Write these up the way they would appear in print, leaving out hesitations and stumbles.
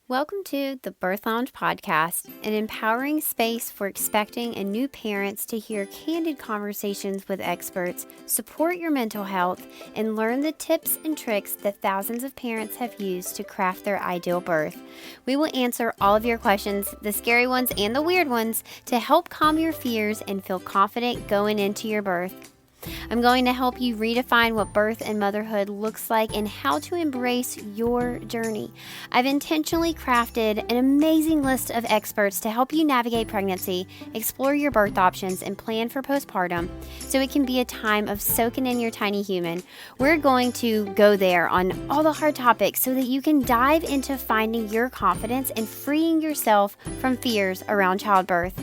Welcome to the Birth Lounge Podcast, an empowering space for expecting and new parents to hear candid conversations with experts, support your mental health, and learn the tips and tricks that thousands of parents have used to craft their ideal birth. We will answer all of your questions, the scary ones and the weird ones, to help calm your fears and feel confident going into your birth. I'm going to help you redefine what birth and motherhood looks like and how to embrace your journey. I've intentionally crafted an amazing list of experts to help you navigate pregnancy, explore your birth options, and plan for postpartum so it can be a time of soaking in your tiny human. We're going to go there on all the hard topics so that you can dive into finding your confidence and freeing yourself from fears around childbirth.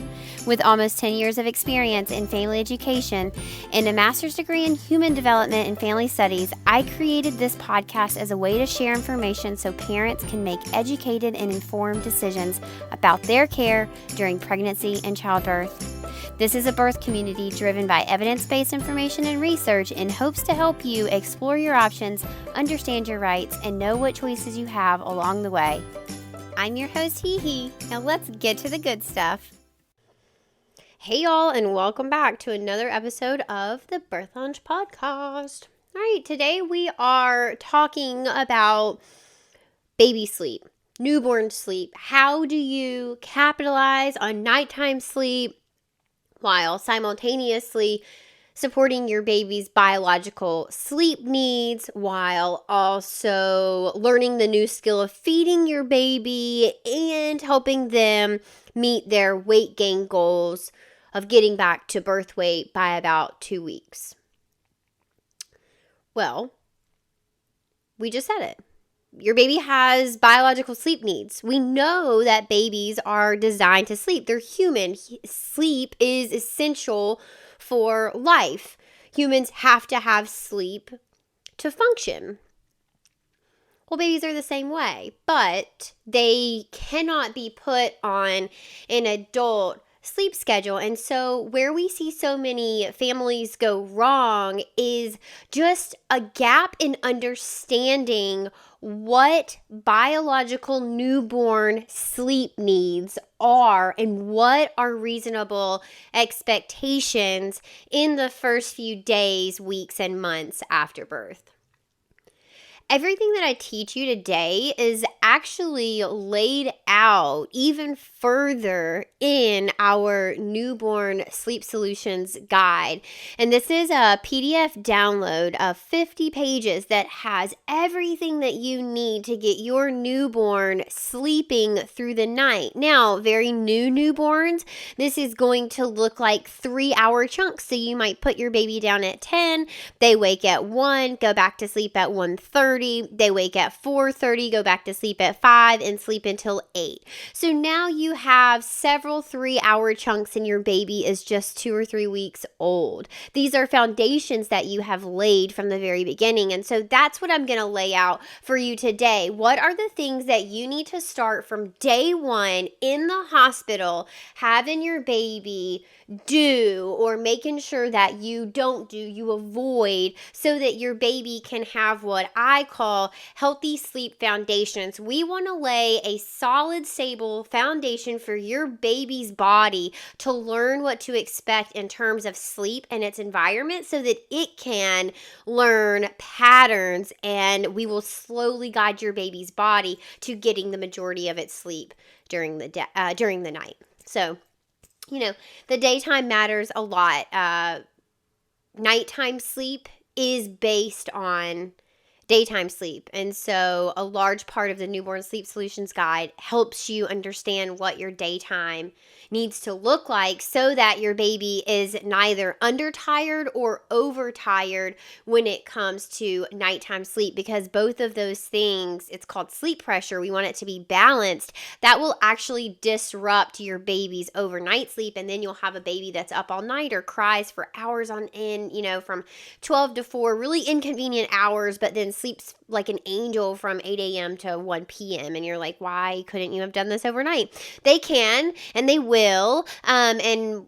With almost 10 years of experience in family education and a master's degree in human development and family studies, I created this podcast as a way to share information so parents can make educated and informed decisions about their care during pregnancy and childbirth. This is a birth community driven by evidence-based information and research in hopes to help you explore your options, understand your rights, and know what choices you have along the way. I'm your host, Hee Hee. Now let's get to the good stuff. Hey y'all, and welcome back to another episode of the Birth Lounge Podcast. All right, today we are talking about baby sleep, newborn sleep. How do you capitalize on nighttime sleep while simultaneously supporting your baby's biological sleep needs, while also learning the new skill of feeding your baby and helping them meet their weight gain goals of getting back to birth weight by about 2 weeks? Well, we just said it. Your baby has biological sleep needs. We know that babies are designed to sleep. They're human. Sleep is essential for life. Humans have to have sleep to function. Well, babies are the same way, but they cannot be put on an adult sleep schedule. And so where we see so many families go wrong is just a gap in understanding what biological newborn sleep needs are and what are reasonable expectations in the first few days, weeks, and months after birth. Everything that I teach you today is actually laid out even further in our newborn sleep solutions guide. And this is a PDF download of 50 pages that has everything that you need to get your newborn sleeping through the night. Now, very new newborns, this is going to look like 3-hour chunks. So you might put your baby down at 10, they wake at 1, go back to sleep at 1:30. They wake at 4:30, go back to sleep at 5, and sleep until 8. So now you have several 3-hour chunks and your baby is just 2 or 3 weeks old. These are foundations that you have laid from the very beginning. And so that's what I'm going to lay out for you today. What are the things that you need to start from day one in the hospital, having your baby do, or making sure that you don't do, you avoid, so that your baby can have what I call healthy sleep foundations. We want to lay a solid, stable foundation for your baby's body to learn what to expect in terms of sleep and its environment so that it can learn patterns, and we will slowly guide your baby's body to getting the majority of its sleep during the night. So, the daytime matters a lot. Nighttime sleep is based on daytime sleep. And so a large part of the Newborn Sleep Solutions Guide helps you understand what your daytime needs to look like so that your baby is neither undertired or overtired when it comes to nighttime sleep, because both of those things, it's called sleep pressure. We want it to be balanced. That will actually disrupt your baby's overnight sleep, and then you'll have a baby that's up all night or cries for hours on end, from 12 to 4, really inconvenient hours, but then sleeps like an angel from 8 a.m. to 1 p.m. And you're like, why couldn't you have done this overnight? They can, and they will. The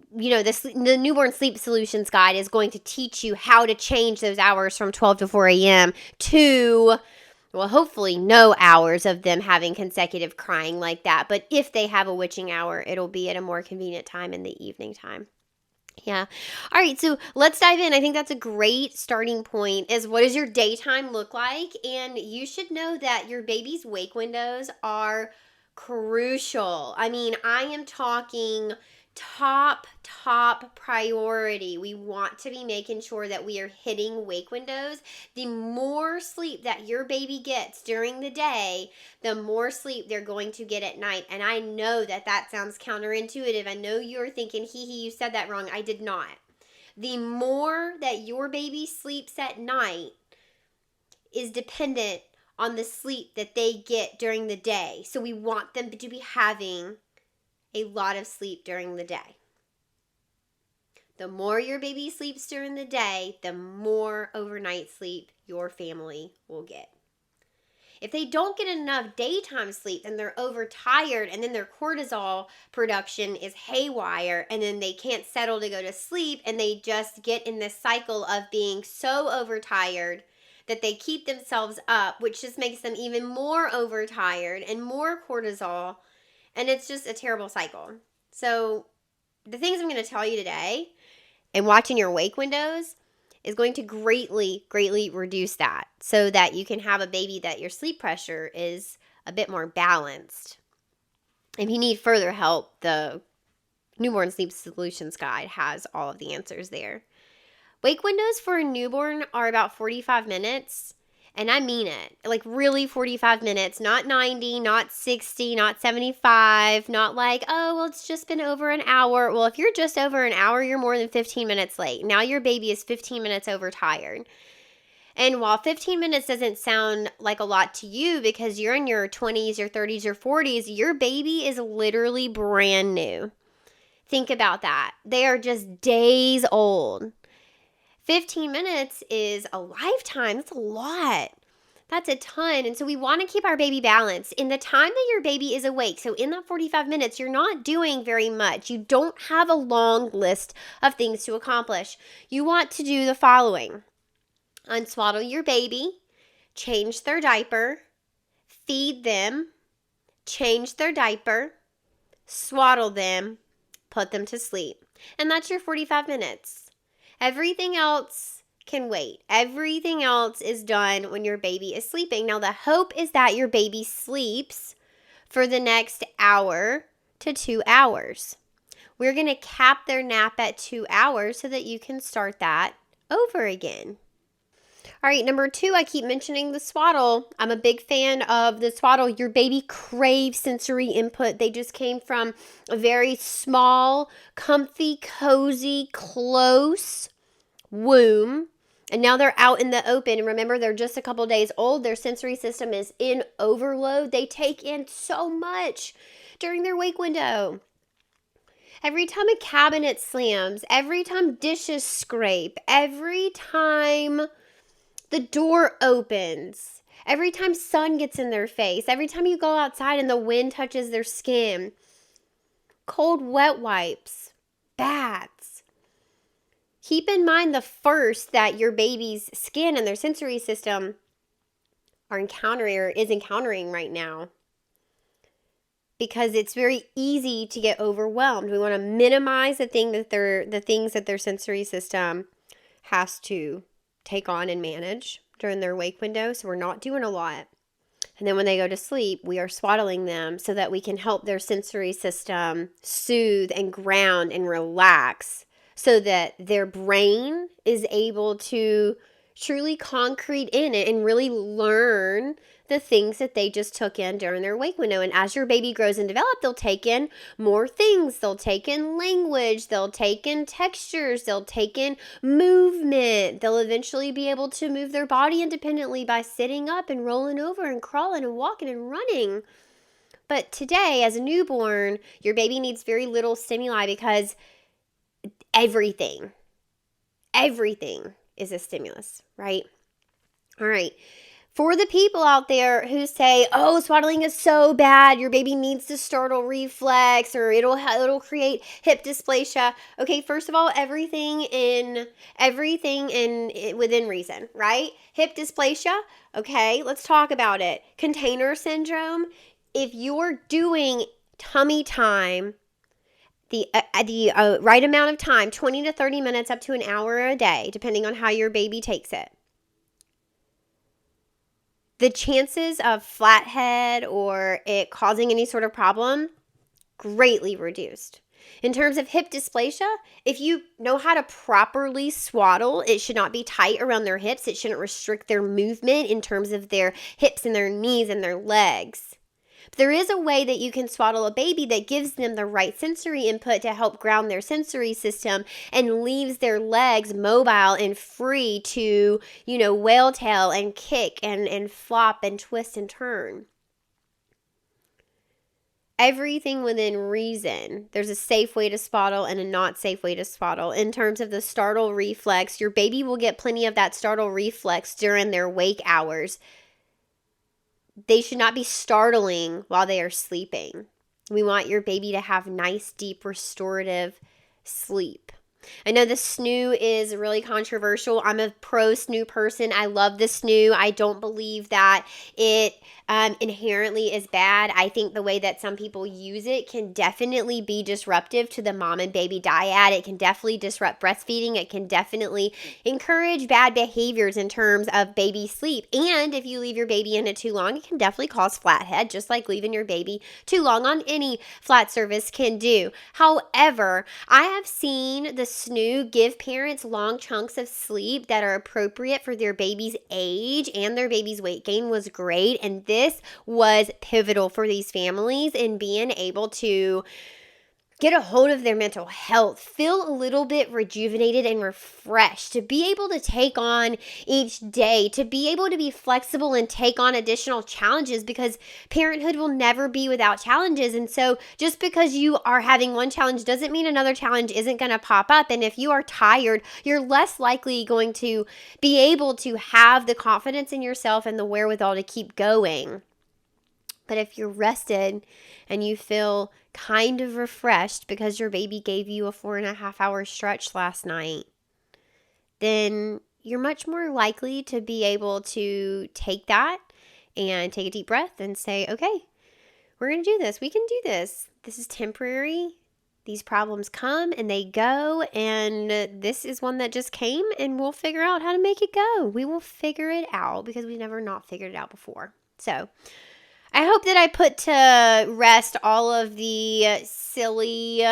Newborn Sleep Solutions Guide is going to teach you how to change those hours from 12 to 4 a.m. to Well, hopefully no hours of them having consecutive crying like that. But if they have a witching hour, it'll be at a more convenient time in the evening time. Yeah. All right. So let's dive in. I think that's a great starting point is what does your daytime look like? And you should know that your baby's wake windows are crucial. I mean, I am talking top priority. We want to be making sure that we are hitting wake windows. The more sleep that your baby gets during the day, the more sleep they're going to get at night. And I know that that sounds counterintuitive. I know you're thinking, you said that wrong. I did not. The more that your baby sleeps at night is dependent on the sleep that they get during the day. So we want them to be having a lot of sleep during the day. The more your baby sleeps during the day, the more overnight sleep your family will get. If they don't get enough daytime sleep, then they're overtired, and then their cortisol production is haywire, and then they can't settle to go to sleep, and they just get in this cycle of being so overtired that they keep themselves up, which just makes them even more overtired and more cortisol, and it's just a terrible cycle. So the things I'm going to tell you today and watching your wake windows is going to greatly reduce that so that you can have a baby that your sleep pressure is a bit more balanced. If you need further help, the Newborn Sleep Solutions Guide has all of the answers there. Wake windows for a newborn are about 45 minutes. And I mean it. Like really 45 minutes, not 90, not 60, not 75, not like, oh, well, it's just been over an hour. Well, if you're just over an hour, you're more than 15 minutes late. Now your baby is 15 minutes overtired. And while 15 minutes doesn't sound like a lot to you because you're in your 20s, your 30s, your 40s, your baby is literally brand new. Think about that. They are just days old. 15 minutes is a lifetime. That's a lot. That's a ton. And so we want to keep our baby balanced. In the time that your baby is awake, so in that 45 minutes, you're not doing very much. You don't have a long list of things to accomplish. You want to do the following: unswaddle your baby, change their diaper, feed them, change their diaper, swaddle them, put them to sleep. And that's your 45 minutes. Everything else can wait. Everything else is done when your baby is sleeping. Now, the hope is that your baby sleeps for the next hour to 2 hours. We're going to cap their nap at 2 hours so that you can start that over again. All right, number 2, I keep mentioning the swaddle. I'm a big fan of the swaddle. Your baby craves sensory input. They just came from a very small, comfy, cozy, close womb, and now they're out in the open. And remember, they're just a couple days old. Their sensory system is in overload. They take in so much during their wake window. Every time a cabinet slams, every time dishes scrape, every time the door opens, every time sun gets in their face, every time you go outside and the wind touches their skin, cold wet wipes, baths. Keep in mind the first that your baby's skin and their sensory system is encountering right now, because it's very easy to get overwhelmed. We want to minimize the things that their sensory system has to take on and manage during their wake window. So we're not doing a lot. And then when they go to sleep, we are swaddling them so that we can help their sensory system soothe and ground and relax so that their brain is able to truly concrete in it and really learn the things that they just took in during their wake window. And as your baby grows and develops, they'll take in more things. They'll take in language. They'll take in textures. They'll take in movement. They'll eventually be able to move their body independently by sitting up and rolling over and crawling and walking and running. But today, as a newborn, your baby needs very little stimuli because everything is a stimulus, right? All right. For the people out there who say, "Oh, swaddling is so bad. Your baby needs the startle reflex, or it'll create hip dysplasia." Okay, first of all, everything in within reason, right? Hip dysplasia. Okay, let's talk about it. Container syndrome. If you're doing tummy time, the right amount of time, 20 to 30 minutes, up to an hour a day, depending on how your baby takes it, the chances of flathead or it causing any sort of problem greatly reduced. In terms of hip dysplasia, if you know how to properly swaddle, it should not be tight around their hips. It shouldn't restrict their movement in terms of their hips and their knees and their legs. But there is a way that you can swaddle a baby that gives them the right sensory input to help ground their sensory system and leaves their legs mobile and free to, whale tail and kick and flop and twist and turn. Everything within reason. There's a safe way to swaddle and a not safe way to swaddle. In terms of the startle reflex, your baby will get plenty of that startle reflex during their wake hours. They should not be startling while they are sleeping. We want your baby to have nice, deep, restorative sleep. I know the snoo is really controversial. I'm a pro snoo person. I love the snoo. I don't believe that it inherently is bad. I think the way that some people use it can definitely be disruptive to the mom and baby dyad. It can definitely disrupt breastfeeding. It can definitely encourage bad behaviors in terms of baby sleep. And if you leave your baby in it too long, it can definitely cause flathead, just like leaving your baby too long on any flat surface can do. However, I have seen the snoo give parents long chunks of sleep that are appropriate for their baby's age, and their baby's weight gain was great. And this was pivotal for these families in being able to get a hold of their mental health, feel a little bit rejuvenated and refreshed, to be able to take on each day, to be able to be flexible and take on additional challenges, because parenthood will never be without challenges. And so just because you are having one challenge doesn't mean another challenge isn't going to pop up. And if you are tired, you're less likely going to be able to have the confidence in yourself and the wherewithal to keep going. But if you're rested and you feel kind of refreshed because your baby gave you a 4.5-hour stretch last night, then you're much more likely to be able to take that and take a deep breath and say, okay, we're going to do this. We can do this. This is temporary. These problems come and they go, and this is one that just came, and we'll figure out how to make it go. We will figure it out because we've never not figured it out before. So I hope that I put to rest all of the silly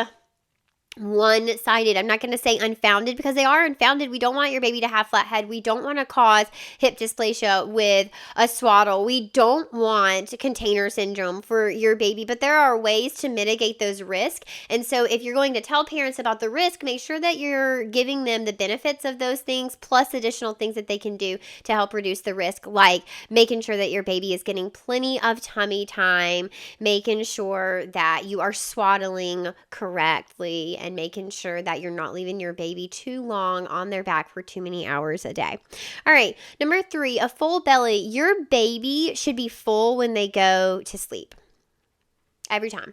one-sided, I'm not going to say unfounded, because they are unfounded. We don't want your baby to have flathead. We don't want to cause hip dysplasia with a swaddle. We don't want container syndrome for your baby, but there are ways to mitigate those risks. And so if you're going to tell parents about the risk, make sure that you're giving them the benefits of those things, plus additional things that they can do to help reduce the risk, like making sure that your baby is getting plenty of tummy time, making sure that you are swaddling correctly, and making sure that you're not leaving your baby too long on their back for too many hours a day. All right, number 3, a full belly. Your baby should be full when they go to sleep. Every time.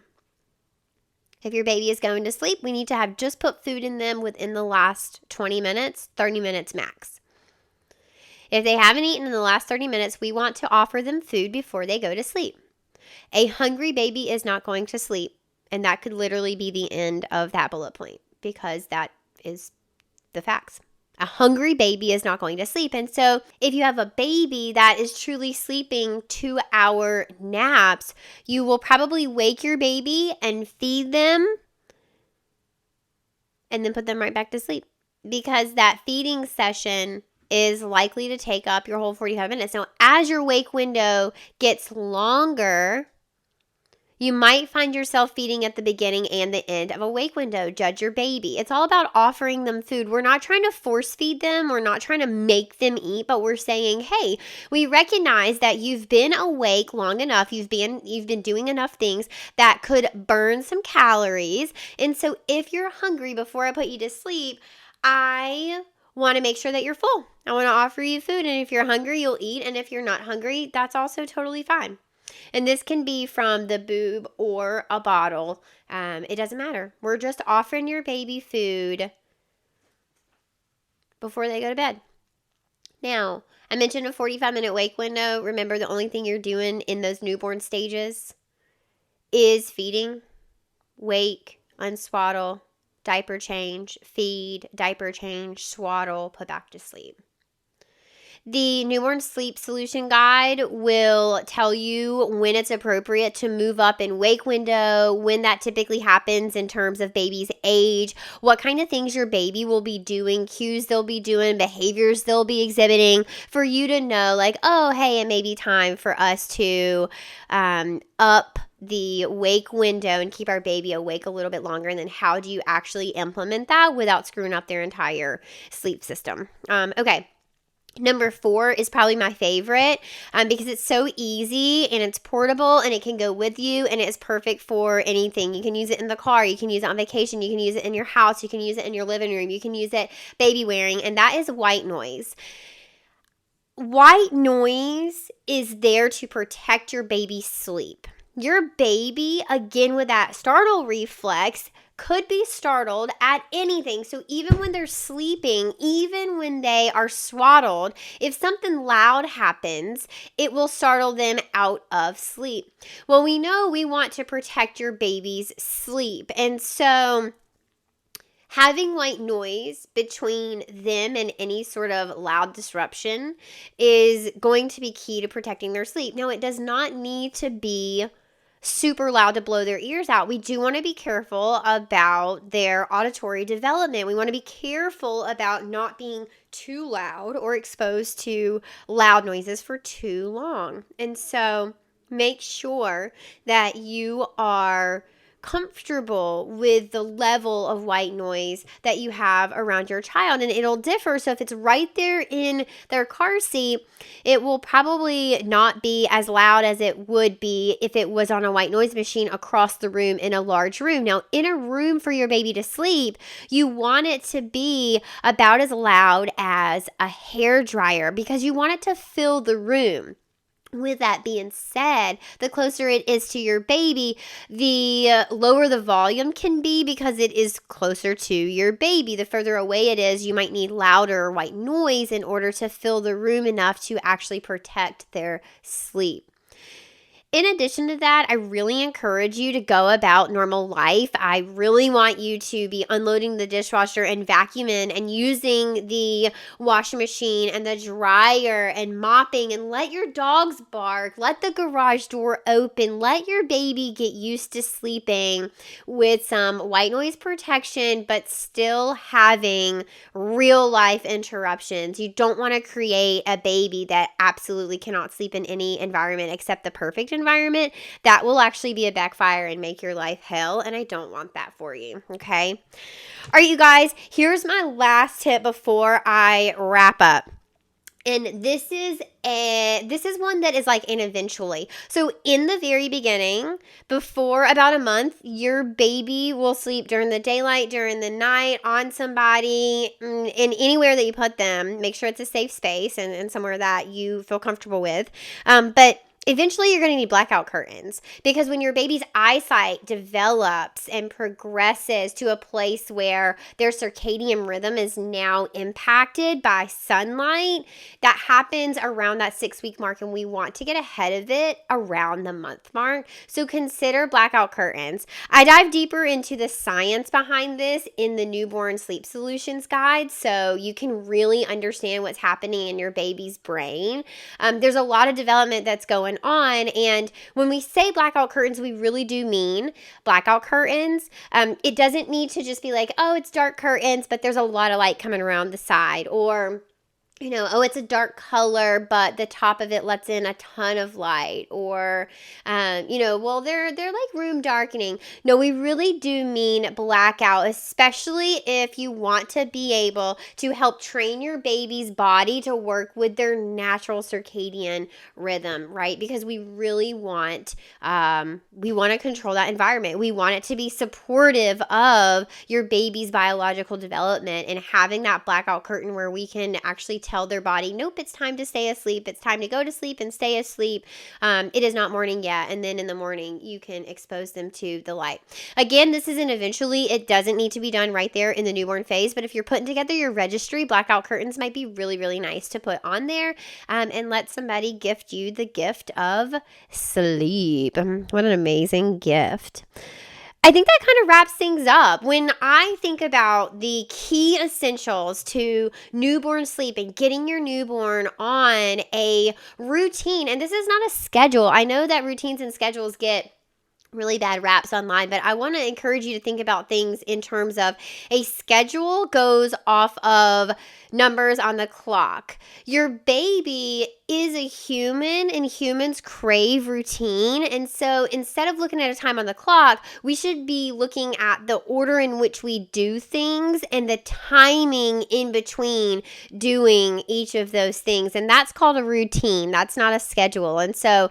If your baby is going to sleep, we need to have just put food in them within the last 20 minutes, 30 minutes max. If they haven't eaten in the last 30 minutes, we want to offer them food before they go to sleep. A hungry baby is not going to sleep. And that could literally be the end of that bullet point, because that is the facts. A hungry baby is not going to sleep. And so if you have a baby that is truly sleeping 2-hour naps, you will probably wake your baby and feed them and then put them right back to sleep, because that feeding session is likely to take up your whole 45 minutes. Now, as your wake window gets longer, you might find yourself feeding at the beginning and the end of a wake window. Judge your baby. It's all about offering them food. We're not trying to force feed them. We're not trying to make them eat, but we're saying, hey, we recognize that you've been awake long enough. You've been doing enough things that could burn some calories. And so if you're hungry before I put you to sleep, I want to make sure that you're full. I want to offer you food. And if you're hungry, you'll eat. And if you're not hungry, that's also totally fine. And this can be from the boob or a bottle. It doesn't matter. We're just offering your baby food before they go to bed. Now, I mentioned a 45-minute wake window. Remember, the only thing you're doing in those newborn stages is feeding, wake, unswaddle, diaper change, feed, diaper change, swaddle, put back to sleep. The newborn sleep solution guide will tell you when it's appropriate to move up in wake window, when that typically happens in terms of baby's age, what kind of things your baby will be doing, cues they'll be doing, behaviors they'll be exhibiting, for you to know like, oh, hey, it may be time for us to up the wake window and keep our baby awake a little bit longer. And then how do you actually implement that without screwing up their entire sleep system? Okay. Number 4 is probably my favorite because it's so easy and it's portable and it can go with you and it's perfect for anything. You can use it in the car. You can use it on vacation. You can use it in your house. You can use it in your living room. You can use it baby wearing, and that is white noise. White noise is there to protect your baby's sleep. Your baby, again with that startle reflex, could be startled at anything. So even when they're sleeping, even when they are swaddled, if something loud happens, it will startle them out of sleep. Well, we know we want to protect your baby's sleep. And so having white noise between them and any sort of loud disruption is going to be key to protecting their sleep. Now, it does not need to be super loud to blow their ears out. We do want to be careful about their auditory development. We want to be careful about not being too loud or exposed to loud noises for too long. And so make sure that you are comfortable with the level of white noise that you have around your child, and it'll differ. So if it's right there in their car seat, it will probably not be as loud as it would be if it was on a white noise machine across the room in a large room. Now, in a room for your baby to sleep, you want it to be about as loud as a hair dryer because you want it to fill the room. With that being said, the closer it is to your baby, the lower the volume can be because it is closer to your baby. The further away it is, you might need louder white noise in order to fill the room enough to actually protect their sleep. In addition to that, I really encourage you to go about normal life. I really want you to be unloading the dishwasher and vacuuming and using the washing machine and the dryer and mopping, and let your dogs bark. Let the garage door open. Let your baby get used to sleeping with some white noise protection, but still having real life interruptions. You don't want to create a baby that absolutely cannot sleep in any environment except the perfect environment. That will actually be a backfire and make your life hell, and I don't want that for you, okay? All right, you guys, here's my last tip before I wrap up. And this is one that is like an eventually. So in the very beginning, before about a month, your baby will sleep during the daylight, during the night, on somebody, in anywhere that you put them. Make sure it's a safe space and somewhere that you feel comfortable with. But eventually, you're going to need blackout curtains because when your baby's eyesight develops and progresses to a place where their circadian rhythm is now impacted by sunlight, that happens around that 6-week mark, and we want to get ahead of it around the month mark. So consider blackout curtains. I dive deeper into the science behind this in the Newborn Sleep Solutions Guide, so you can really understand what's happening in your baby's brain. There's a lot of development that's going on, and when we say blackout curtains, we really do mean blackout curtains. It doesn't need to just be like, oh, it's dark curtains, but there's a lot of light coming around the side, or oh, it's a dark color, but the top of it lets in a ton of light, or, well, they're like room darkening. No, we really do mean blackout, especially if you want to be able to help train your baby's body to work with their natural circadian rhythm, right? Because we really want to control that environment. We want it to be supportive of your baby's biological development, and having that blackout curtain where we can actually tell their body, nope, it's time to stay asleep. It's time to go to sleep and stay asleep. It is not morning yet. And then in the morning, you can expose them to the light. Again, this isn't eventually. It doesn't need to be done right there in the newborn phase. But if you're putting together your registry, blackout curtains might be really, really nice to put on there, and let somebody gift you the gift of sleep. What an amazing gift. I think that kind of wraps things up. When I think about the key essentials to newborn sleep and getting your newborn on a routine, and this is not a schedule. I know that routines and schedules get really bad raps online, but I want to encourage you to think about things in terms of a schedule goes off of numbers on the clock. Your baby is a human, and humans crave routine. And so instead of looking at a time on the clock, we should be looking at the order in which we do things and the timing in between doing each of those things. And that's called a routine. That's not a schedule. And so,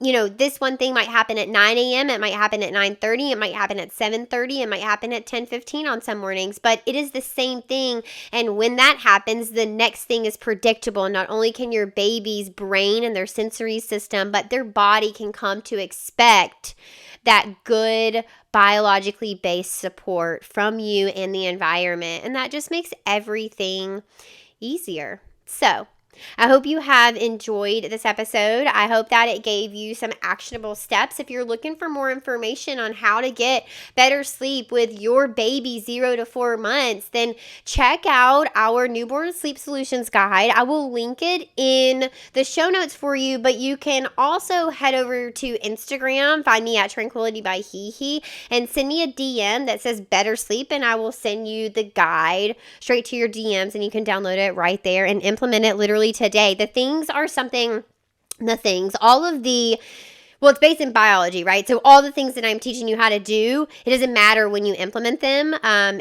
this one thing might happen at 9 a.m. It might happen at 9:30. It might happen at 7:30. It might happen at 10:15 on some mornings, but it is the same thing. And when that happens, the next thing is predictable. Not only can your baby's brain and their sensory system, but their body can come to expect that good biologically based support from you and the environment. And that just makes everything easier. So, I hope you have enjoyed this episode. I hope that it gave you some actionable steps. If you're looking for more information on how to get better sleep with your baby 0 to 4 months, then check out our newborn sleep solutions guide. I will link it in the show notes for you, but you can also head over to Instagram, find me at Tranquility by Hee, and send me a DM that says better sleep, and I will send you the guide straight to your DMs, and you can download it right there and implement it literally today. It's based in biology, right? So all the things that I'm teaching you how to do, it doesn't matter when you implement them,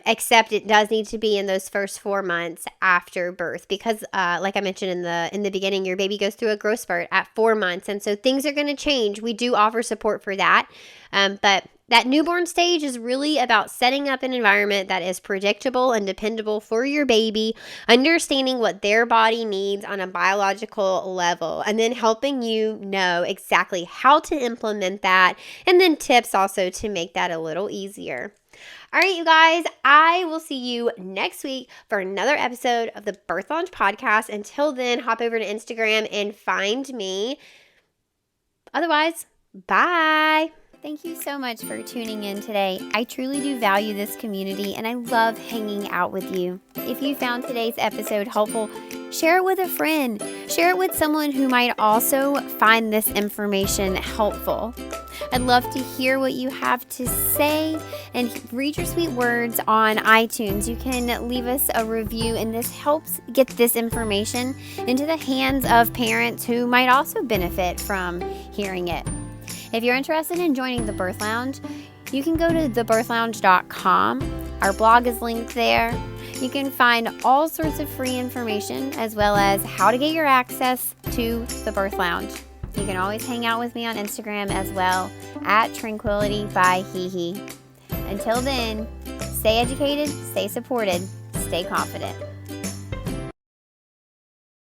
except it does need to be in those first 4 months after birth, because like I mentioned in the beginning, your baby goes through a growth spurt at 4 months, and so things are going to change. We do offer support for that, but that newborn stage is really about setting up an environment that is predictable and dependable for your baby, understanding what their body needs on a biological level, and then helping you know exactly how to implement that, and then tips also to make that a little easier. All right, you guys, I will see you next week for another episode of the Birth Lounge podcast. Until then, hop over to Instagram and find me. Otherwise, bye. Thank you so much for tuning in today. I truly do value this community, and I love hanging out with you. If you found today's episode helpful, share it with a friend. Share it with someone who might also find this information helpful. I'd love to hear what you have to say, and read your sweet words on iTunes. You can leave us a review, and this helps get this information into the hands of parents who might also benefit from hearing it. If you're interested in joining the Birth Lounge, you can go to thebirthlounge.com. Our blog is linked there. You can find all sorts of free information, as well as how to get your access to the Birth Lounge. You can always hang out with me on Instagram as well, at Tranquility by Hee. Until then, stay educated, stay supported, stay confident.